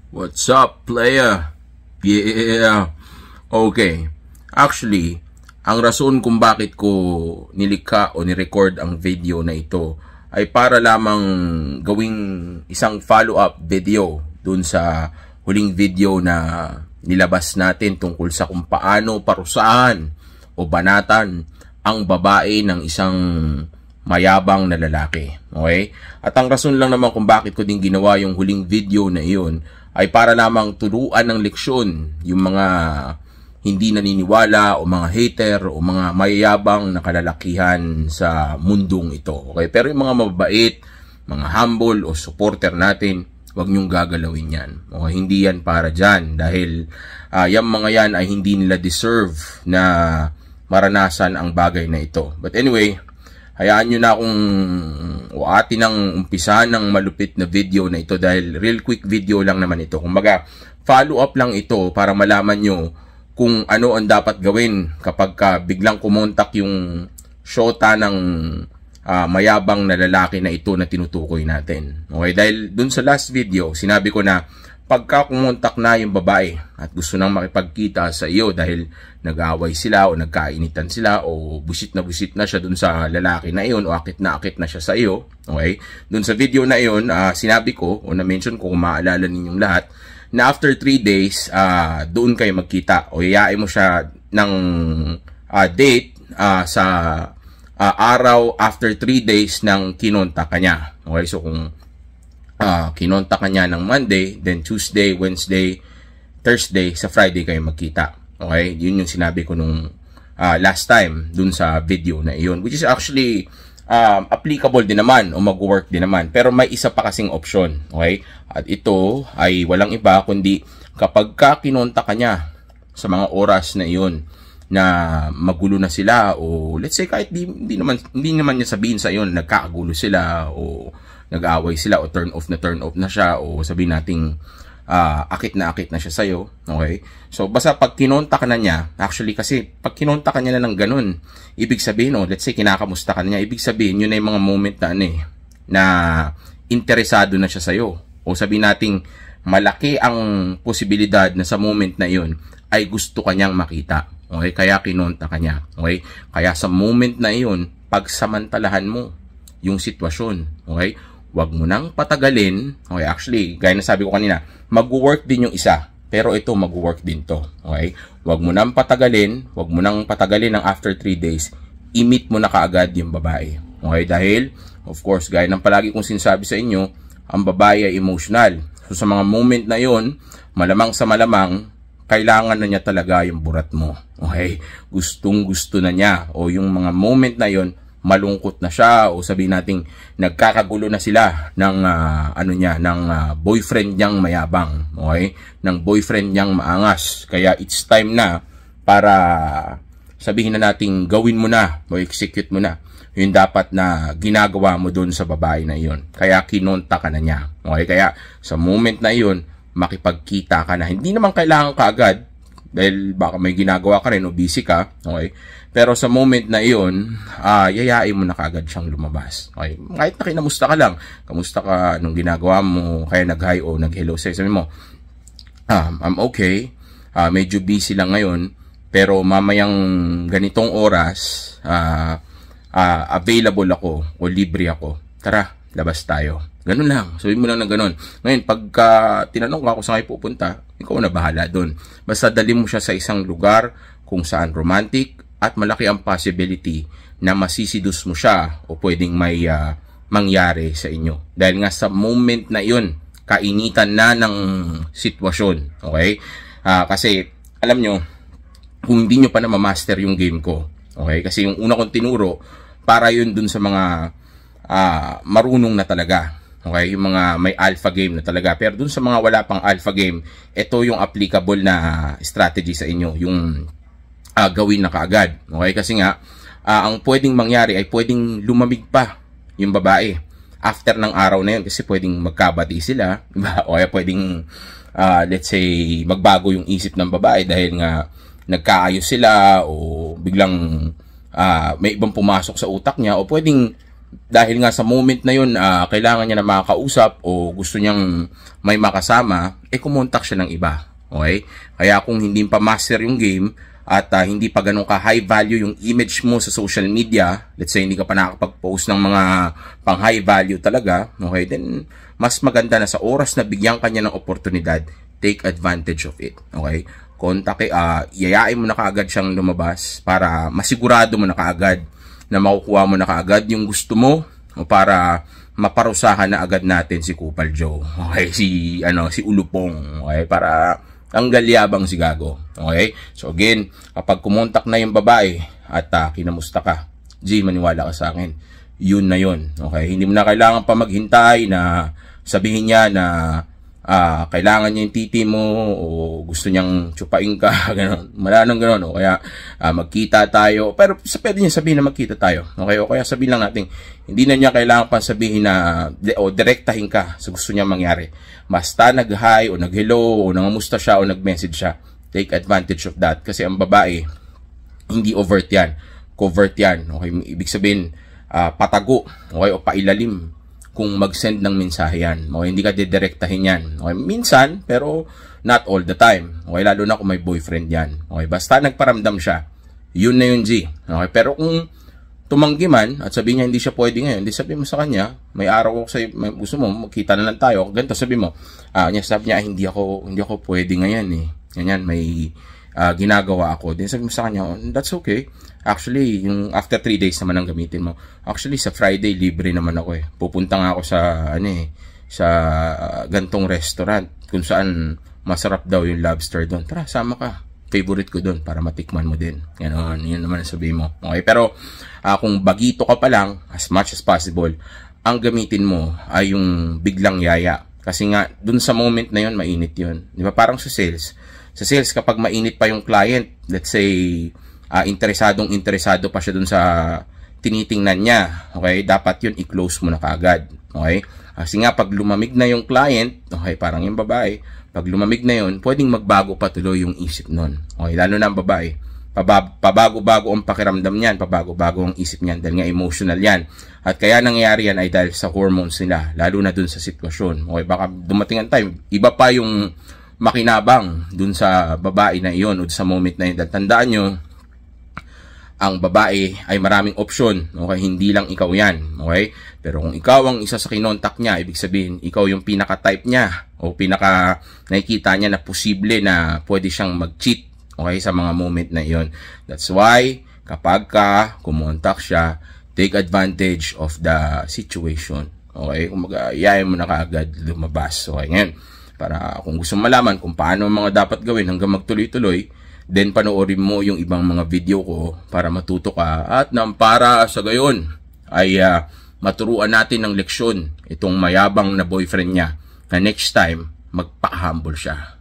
What's up, player? Yeah. Okay. Actually, ang rason kung bakit ko nilikha o nirecord ang video na ito ay para lamang gawing isang follow-up video dun sa huling video na nilabas natin tungkol sa kung paano parusahan o banatan ang babae ng isang mayabang na lalaki. Okay? At ang rason lang naman kung bakit ko din ginawa yung huling video na iyon ay para lamang turuan ng leksyon yung mga hindi naniniwala o mga hater o mga mayayabang na kalalakihan sa mundong ito. Okay? Pero yung mga mababait, mga humble o supporter natin, huwag niyong gagalawin yan. Okay? Hindi yan para dyan dahil yung mga yan ay hindi nila deserve na maranasan ang bagay na ito. But anyway, hayaan nyo na akong atin ang umpisahan ng malupit na video na ito dahil real quick video lang naman ito. Kumbaga, follow up lang ito para malaman nyo kung ano ang dapat gawin kapag biglang kumontak yung shota ng mayabang na lalaki na ito na tinutukoy natin. Okay, dahil dun sa last video, sinabi ko na pagka kumontak na yung babae at gusto nang makipagkita sa iyo dahil nag-aaway sila o nagkainitan sila o busit na siya dun sa lalaki na iyon o akit na siya sa iyo. Okay? Dun sa video na iyon, sinabi ko o na-mention ko kung maaalala ninyong lahat na after 3 days, doon kayo magkita o yayain mo siya ng date sa araw after 3 days ng kinontak kanya. Okay? So kung kinontak ka niya ng Monday, then Tuesday, Wednesday, Thursday, sa Friday kayo magkita. Okay? Yun yung sinabi ko nung last time dun sa video na iyon. Which is actually applicable din naman o mag-work din naman. Pero may isa pa kasing option. Okay? At ito ay walang iba kundi kapag kinontak ka niya sa mga oras na iyon na magulo na sila o let's say kahit hindi naman niya sabihin sa iyon nagkakagulo sila o nag-aaway sila o turn off na siya o sabihin nating akit na siya sa'yo. Okay? So, basta pag kinontak ka na niya, actually kasi pag kinontak ka niya na ng ganun, ibig sabihin, let's say kinakamusta ka na niya, ibig sabihin, yun ay mga moment na interesado na siya sa'yo. O sabihin nating malaki ang posibilidad na sa moment na yun ay gusto ka niyang makita. Okay? Kaya kinontak ka niya. Okay? Kaya sa moment na yun, pagsamantalahan mo yung sitwasyon. Okay? Huwag mo nang patagalin. Okay, actually, gaya na sabi ko kanina, mag-work din yung isa. Pero ito, mag-work din to. Okay? Huwag mo nang patagalin. Huwag mo nang patagalin ng after 3 days. I-meet mo na kaagad yung babae. Okay? Dahil, of course, gaya ng palagi kong sinasabi sa inyo, ang babae ay emotional. So, sa mga moment na yon, malamang sa malamang, kailangan na niya talaga yung burat mo. Okay? Gustong-gusto na niya. O yung mga moment na yon, malungkot na siya o sabihin nating nagkakagulo na sila ng boyfriend niyang mayabang, okay? Ng boyfriend niyang maangas. Kaya it's time na para sabihin na nating gawin mo na o execute mo na yung dapat na ginagawa mo doon sa babae na iyon. Kaya kinonta ka na niya. Okay? Kaya sa moment na iyon, makipagkita ka na. Hindi naman kailangan kaagad dahil baka may ginagawa ka rin o busy ka. Okay? Pero sa moment na iyon, yayain mo na kagad siyang lumabas. Okay? Kahit na kinamusta ka lang. Kamusta ka nung ginagawa mo, kaya nag-hi o nag-hello sa'yo. Sabi mo, I'm okay. Medyo busy lang ngayon. Pero mamayang ganitong oras, available ako o libre ako. Tara, labas tayo. Ganun lang. Sabihin mo lang na ganun. Ngayon, pagka tinanong ka kung saan kayo pupunta, ikaw na bahala doon. Basta dali mo siya sa isang lugar kung saan romantic, at malaki ang possibility na masisidus mo siya o pwedeng may mangyari sa inyo. Dahil nga sa moment na yun, kainitan na ng sitwasyon. Okay? Kasi, alam nyo, kung hindi nyo pa na ma-master yung game ko, okay? Kasi yung una kong tinuro, para yun dun sa mga marunong na talaga. Okay? Yung mga may alpha game na talaga. Pero dun sa mga wala pang alpha game, ito yung applicable na strategy sa inyo. Yung gawin na kaagad. Okay? Kasi nga, ang pwedeng mangyari ay pwedeng lumamig pa yung babae after ng araw na yun kasi pwedeng magkabati sila. Diba? O kaya pwedeng, let's say, magbago yung isip ng babae dahil nga nagkaayos sila o biglang may ibang pumasok sa utak niya o pwedeng dahil nga sa moment na yun, kailangan niya na makakausap o gusto niyang may makasama, kumontak siya ng iba. Okay? Kaya kung hindi pa master yung game at hindi pa ganun ka high value yung image mo sa social media, let's say hindi ka pa nakakapag-post ng mga pang high value talaga, okay, then mas maganda na sa oras na bigyan kanya ng oportunidad, take advantage of it. Okay? Yayain mo na kaagad siyang lumabas para masigurado mo na kaagad na makukuha mo na kaagad yung gusto mo o para maparusahan na agad natin si Kupal Joe. Okay? Si Ulupong. Okay? Para ang galyabang si Gago. Okay? So again, kapag kumontak na yung babae at kinamusta ka, maniwala ka sa akin. Yun na yun. Okay? Hindi mo na kailangan pa maghintay na sabihin niya na kailangan niya yung titi mo o gusto niyang tsupain ka, gano'n. Wala nang gano'n. O kaya magkita tayo. Pero pwede niya sabihin na magkita tayo. Okay? O kaya sabihin lang natin, hindi na niya kailangan pa sabihin na direktahin ka sa gusto niya mangyari. Basta nag-hi o nag-hello o nangamusta siya o nag-message siya. Take advantage of that. Kasi ang babae, hindi overt yan. Covert yan. Okay? Ibig sabihin, patago. Okay? O pailalim kung mag-send ng mensahe yan. Okay, hindi ka didirektahin yan. Okay, minsan, pero not all the time. Okay, lalo na kung may boyfriend yan. Okay, basta nagparamdam siya, yun na yun, G. Okay, pero kung tumanggi man at sabihin niya hindi siya pwede ngayon, hindi sabihin mo sa kanya, may araw ko sa'yo, gusto mo, magkita na lang tayo. Ganito, sabihin mo, sabi niya, hindi ako pwede ngayon eh. Ganyan, may ginagawa ako. Then sabi mo sa kanya, that's okay. Actually, yung after 3 days naman ang gamitin mo. Actually, sa Friday, libre naman ako eh. Pupunta nga ako sa gantong restaurant kung saan masarap daw yung lobster doon. Tara, sama ka. Favorite ko doon para matikman mo din. Yan naman ang sabihin mo. Okay, pero kung bagito ka pa lang, as much as possible, ang gamitin mo ay yung biglang yaya. Kasi nga, dun sa moment na yun, mainit yun. Di ba? Parang sa sales. Sa sales, kapag mainit pa yung client, let's say, interesado pa siya dun sa tinitingnan niya, okay, dapat yun i-close mo na kaagad. Okay? Kasi nga, pag lumamig na yung client, okay, parang yung babae, pag lumamig na yun, pwedeng magbago pa tuloy yung isip nun. Okay? Lalo na ang babae. Pabago-bago ang pakiramdam niyan, pabago-bago ang isip niyan, dahil nga emotional yan. At kaya nangyayari yan ay dahil sa hormones nila, lalo na dun sa sitwasyon. Okay? Baka dumating ang time, iba pa yung makinabang dun sa babae na iyon o sa moment na yun. Dahil tandaan nyo, ang babae ay maraming opsyon. Okay? Hindi lang ikaw yan. Okay? Pero kung ikaw ang isa sa kinontak niya, ibig sabihin, ikaw yung pinaka-type niya o nakikita niya na posible na pwede siyang mag-cheat. Okay? Sa mga moment na iyon. That's why, kapag kumontak siya, take advantage of the situation. Okay? Kung mag-ayayin mo na kaagad lumabas. Okay? Ngayon, para kung gusto malaman kung paano mga dapat gawin hanggang magtuloy-tuloy, then panoorin mo yung ibang mga video ko para matuto ka at para sa gayon ay maturuan natin ng leksyon itong mayabang na boyfriend niya na next time magpaka-humble siya.